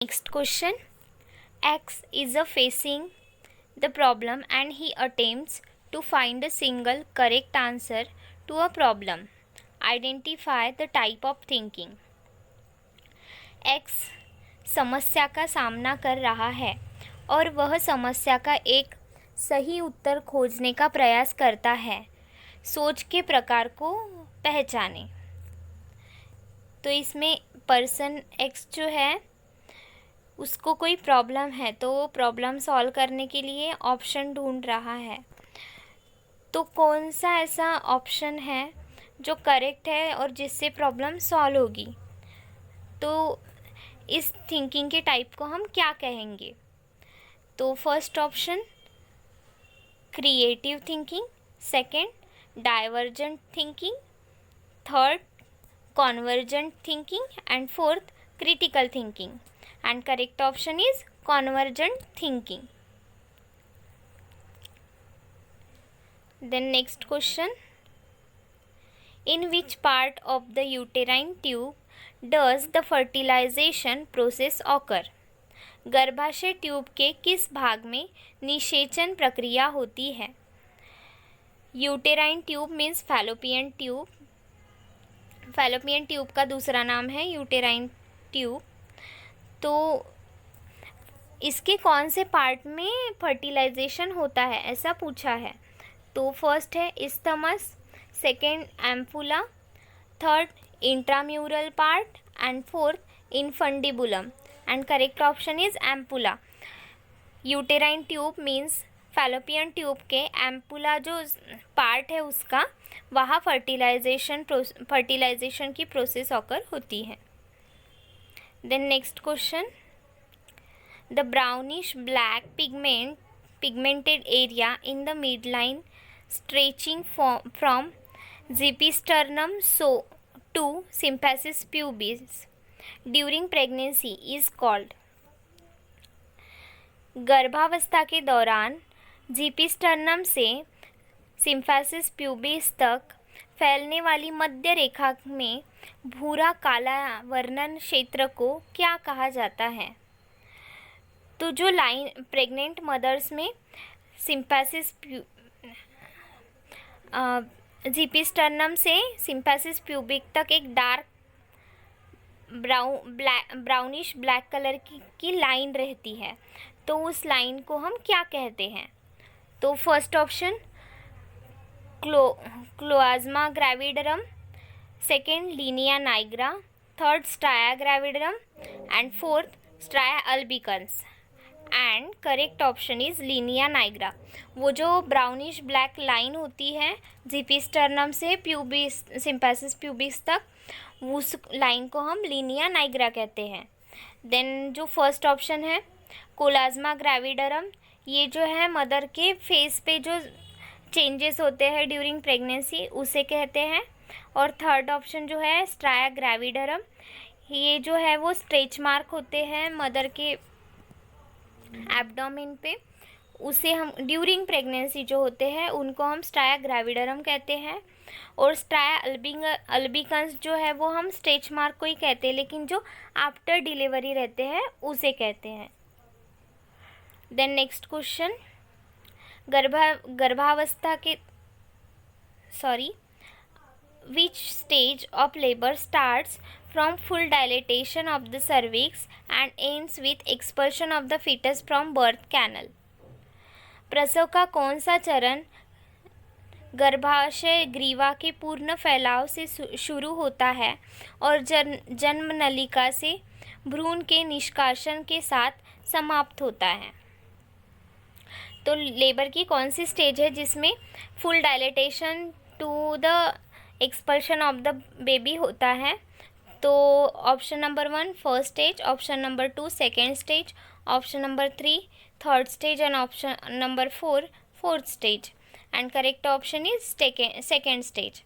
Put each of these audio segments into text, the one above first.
Next question. X is facing the problem and he attempts to find a single correct answer to a problem. Identify the type of thinking. X समस्या का सामना कर रहा है और वह समस्या का एक सही उत्तर खोजने का प्रयास करता है। सोच के प्रकार को पहचाने। तो इसमें पर्सन एक्स जो है उसको कोई प्रॉब्लम है तो वो प्रॉब्लम सॉल्व करने के लिए ऑप्शन ढूंढ रहा है। तो कौन सा ऐसा ऑप्शन है जो करेक्ट है और जिससे प्रॉब्लम सॉल्व होगी? तो इस थिंकिंग के टाइप को हम क्या कहेंगे? तो first option creative thinking, second divergent thinking, third convergent thinking and fourth critical thinking, and correct option is convergent thinking. Then next question, in which part of the uterine tube does the fertilization process occur? गर्भाशय tube के किस भाग में निषेचन प्रक्रिया होती है? Uterine tube means Fallopian tube. Fallopian tube का दूसरा नाम है यूटेराइन ट्यूब। तो इसके कौन से पार्ट में फर्टिलाइजेशन होता है ऐसा पूछा है। तो फर्स्ट है isthmus, second ampulla, third intramural part and fourth infundibulum, and correct option is ampulla. Uterine tube means Fallopian tube के एम्पुला जो पार्ट है उसका वहाँ फर्टिलाइजेशन की प्रोसेस ऑकर होती है। Then next question, the brownish black pigmented area in the mid line stretching from xiphisternum to symphysis pubis during pregnancy is called. गर्भावस्था के दौरान ज़िपिस्टर्नम से सिम्फैसिस प्यूबिस तक फैलने वाली मध्य रेखा में भूरा काला वर्णन क्षेत्र को क्या कहा जाता है? तो जो लाइन प्रेग्नेंट मदर्स में सिम्फैसिस ज़िपिस्टर्नम से सिम्फैसिस प्यूबिक तक एक डार्क ब्राउनिश ब्लैक कलर की लाइन रहती है, तो उस लाइन को हम क्या कहते हैं? तो first option chloasma gravidarum, second linea nigra, third striae gravidarum and fourth striae albicans, and correct option is linea nigra. वो जो ब्राउनिश ब्लैक लाइन होती है ज़िपिस्टर्नम से सिम्फैसिस प्यूबिस तक, उस लाइन को हम लीनिया नाइग्रा कहते हैं। देन जो फर्स्ट ऑप्शन है कोलाज़्मा ग्रेविडरम, ये जो है मदर के फेस पे जो चेंजेस होते हैं ड्यूरिंग प्रेगनेंसी उसे कहते हैं। और थर्ड ऑप्शन जो है स्ट्राया ग्रेविडरम, ये जो है वो स्ट्रेच मार्क होते हैं मदर के एब्डोमेन पे, उसे हम ड्यूरिंग प्रेगनेंसी जो होते हैं उनको हम स्ट्राया ग्रेविडरम कहते हैं। और स्ट्राया अल्बिकन्स जो है वो हम स्ट्रेच मार्क को ही कहते हैं, लेकिन जो आफ्टर डिलीवरी रहते हैं उसे कहते हैं। देन नेक्स्ट क्वेश्चन, गर्भावस्था के which stage of labor starts from full dilatation of the cervix and ends with expulsion of the fetus from birth canal? प्रसव का कौन सा चरण गर्भाशय ग्रीवा के पूर्ण फैलाव से शुरू होता है और जन्म नलिका से भ्रूण के निष्कासन के साथ समाप्त होता है? तो लेबर की कौन सी स्टेज है जिसमें full dilatation to the expulsion of the baby होता है? तो option number 1 first stage, option number 2 second stage, option number 3 third stage and option number 4 fourth stage, and correct option is second stage.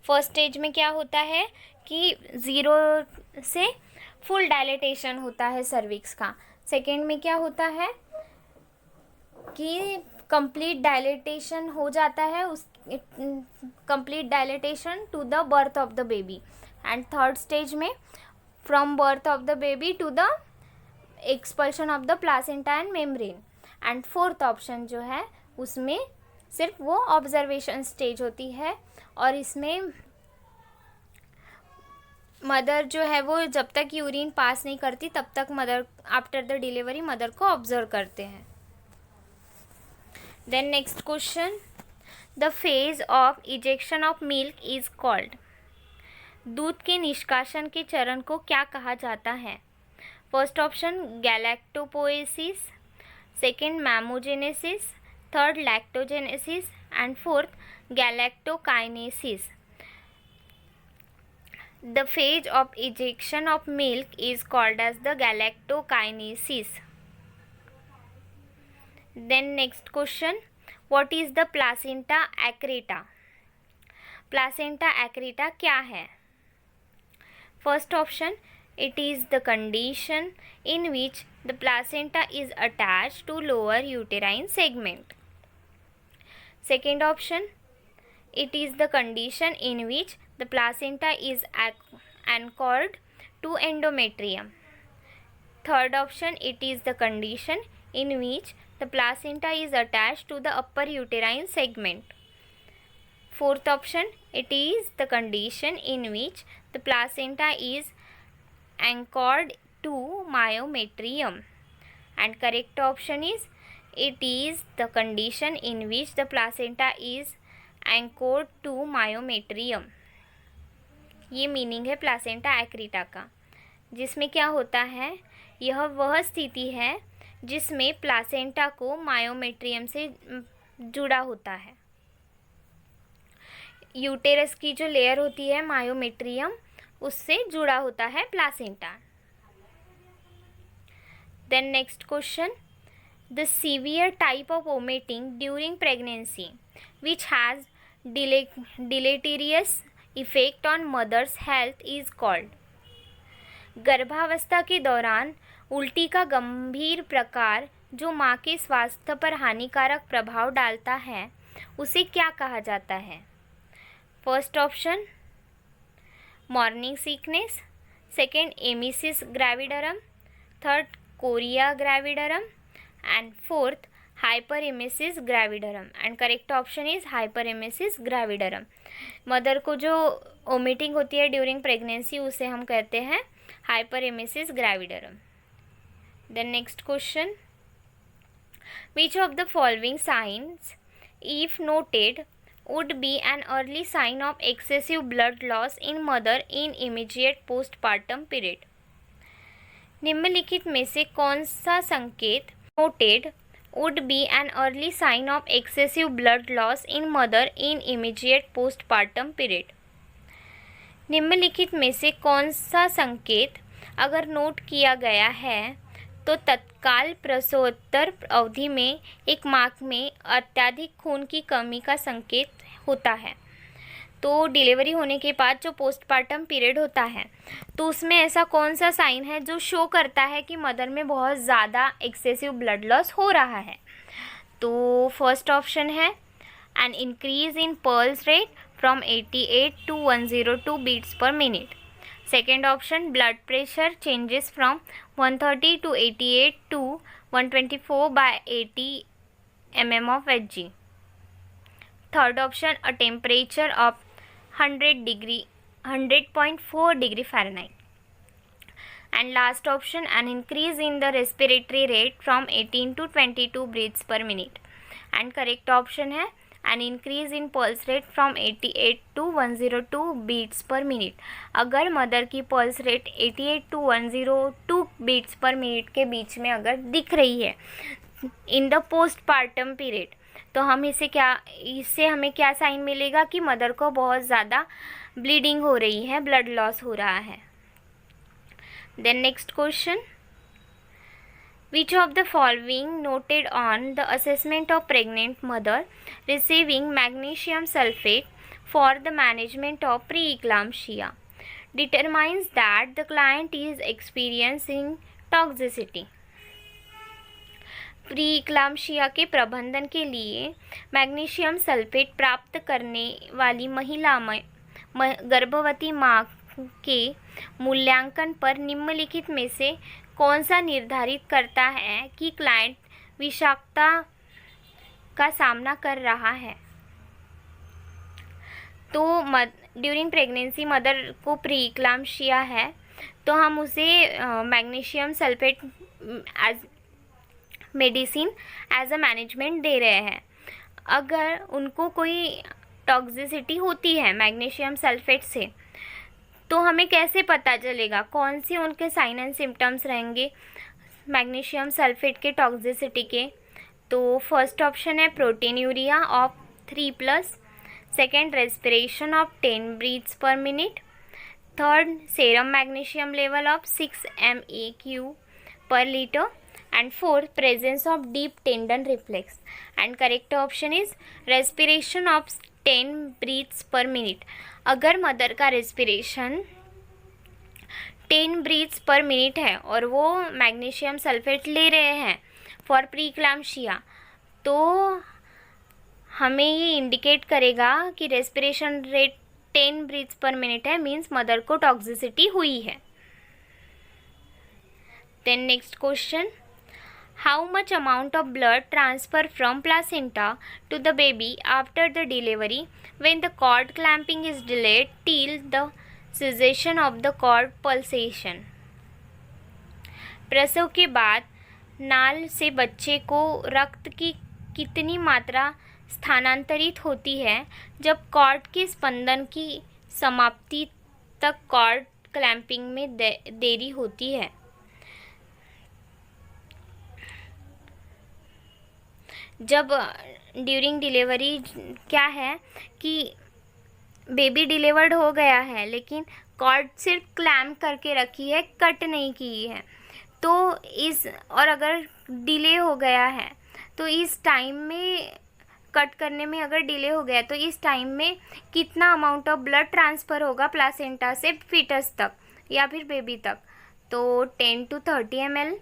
First stage में क्या होता है कि 0 से full dilatation होता है सर्विक्स का। सेकेंड में क्या होता है कि कंप्लीट डायलेटेशन हो जाता है, उस complete dilatation to the birth of the baby, and third stage में from birth of the baby to the expulsion of the placenta and membrane. And fourth option जो है उसमें सिर्फ वो ऑब्जर्वेशन स्टेज होती है और इसमें मदर जो है वो जब तक यूरिन पास नहीं करती तब तक mother after the delivery mother को ऑब्जर्व करते हैं। Then next question, the phase of ejection of milk is called. दूध के निष्कासन के चरण को क्या कहा जाता है? First option galactopoiesis, second mammogenesis, third lactogenesis and fourth galactokinesis. The phase of ejection of milk is called as the galactokinesis. Then next question, what is the placenta accreta? Placenta accreta क्या है? First option, it is the condition in which the placenta is attached to lower uterine segment. Second option, it is the condition in which the placenta is anchored to endometrium. Third option, it is the condition in which the placenta is attached to the upper uterine segment. Fourth option, it is the condition in which the placenta is anchored to myometrium. And correct option is, it is the condition in which the placenta is anchored to myometrium. ये meaning है placenta एक्रीटा का, जिसमें क्या होता है, यह वह स्थिति है जिसमें प्लासेंटा को मायोमेट्रियम से जुड़ा होता है। यूटेरस की जो लेयर होती है मायोमेट्रियम, उससे जुड़ा होता है placenta. Then next question, the severe type of vomiting during pregnancy which has deleterious effect on mother's health is called. गर्भावस्था के दौरान उल्टी का गंभीर प्रकार जो माँ के स्वास्थ्य पर हानिकारक प्रभाव डालता है उसे क्या कहा जाता है? First option morning sickness, second emesis gravidarum, third chorea gravidarum and fourth hyperemesis gravidarum. And correct option is hyperemesis gravidarum. Mother को जो वोमिटिंग होती है ड्यूरिंग प्रेगनेंसी उसे हम कहते हैं hyperemesis gravidarum. Then next question, which of the following signs if noted would be an early sign of excessive blood loss in mother in immediate postpartum period? निम्नलिखित में से कौन सा संकेत noted would be an early sign of excessive blood loss in mother in immediate postpartum period? निम्नलिखित में से कौन सा संकेत अगर नोट किया गया है तो तत्काल प्रसवोत्तर अवधि में एक माँ में अत्यधिक खून की कमी का संकेत होता है? तो डिलीवरी होने के बाद जो पोस्टपार्टम पीरियड होता है तो उसमें ऐसा कौन सा साइन है जो शो करता है कि मदर में बहुत ज़्यादा एक्सेसिव ब्लड लॉस हो रहा है? तो फर्स्ट ऑप्शन है an increase in pulse rate from 88 to 102 beats per minute. Second option blood pressure changes from 130 to 88 to 124/80 mm of Hg। Third option a temperature of 100.4 degree Fahrenheit. And last option an increase in the respiratory rate from 18 to 22 breaths per minute. And correct option है an increase in pulse rate from 88 to 102 beats per minute. अगर mother की pulse rate 88 to 102 beats per minute के बीच में अगर दिख रही है इन द पोस्टपार्टम पीरियड तो इससे हमें क्या साइन मिलेगा कि मदर को बहुत ज़्यादा ब्लीडिंग हो रही है, ब्लड लॉस हो रहा है। Then next question, which of the following noted on the assessment of pregnant mother receiving magnesium sulphate for the management of pre-eclampsia determines that the client is experiencing toxicity? Pre-eclampsia के प्रबंधन के लिए magnesium sulphate प्राप्त करने वाली महिला गर्भवती माँ के मूल्यांकन पर निम्नलिखित में से कौन सा निर्धारित करता है कि क्लाइंट विषाक्तता का सामना कर रहा है? तो ड्यूरिंग प्रेगनेंसी मदर को प्रीक्लाम्सिया है तो हम उसे magnesium sulphate as medicine as a management दे रहे हैं। अगर उनको कोई टॉक्सिसिटी होती है मैग्नीशियम सल्फेट से तो हमें कैसे पता चलेगा, कौन से उनके साइन एंड सिम्टम्स रहेंगे मैग्नीशियम सल्फेट के टॉक्सिसिटी के? तो फर्स्ट ऑप्शन है proteinuria of 3+, second respiration of 10 breaths per minute, third serum magnesium level of 6 MEQ per liter, and fourth presence of deep tendon reflex. And correct option is respiration of 10 breaths per minute. अगर mother का respiration 10 breaths per minute है और वो magnesium sulphate ले रहे हैं for प्रीक्लाम्सिया तो हमें ये इंडिकेट करेगा कि respiration rate 10 breaths per minute है, मीन्स मदर को टॉक्सिसिटी हुई है। Then next question, how much amount of blood transfer from placenta to the baby after the delivery when the cord clamping is delayed till the cessation of the cord pulsation? प्रसव के बाद नाल से बच्चे को रक्त की कितनी मात्रा स्थानांतरित होती है जब कॉर्ड के स्पंदन की समाप्ति तक कॉर्ड क्लैंपिंग में देरी होती है? जब ड्यूरिंग डिलीवरी क्या है कि बेबी डिलीवर्ड हो गया है लेकिन कॉर्ड सिर्फ क्लैम्प करके रखी है, कट नहीं की है, तो इस और अगर डिले हो गया है तो इस टाइम में कट करने में अगर डिले हो गया तो इस टाइम में कितना अमाउंट ऑफ ब्लड ट्रांसफ़र होगा प्लासेंटा से फीटस तक या फिर बेबी तक? तो 10 to 30 ml,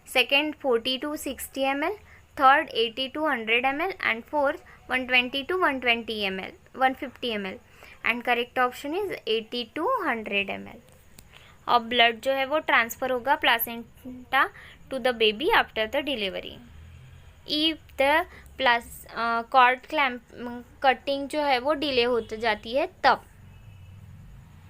second 40 to 60 ml, third 80 to 100 ml and fourth 120 to 150 ml and correct option is 80 to 100 ml। और ब्लड जो है वो ट्रांसफ़र होगा placenta to the baby after the delivery. If the cord clamp cutting जो है वो delay होती जाती है तब।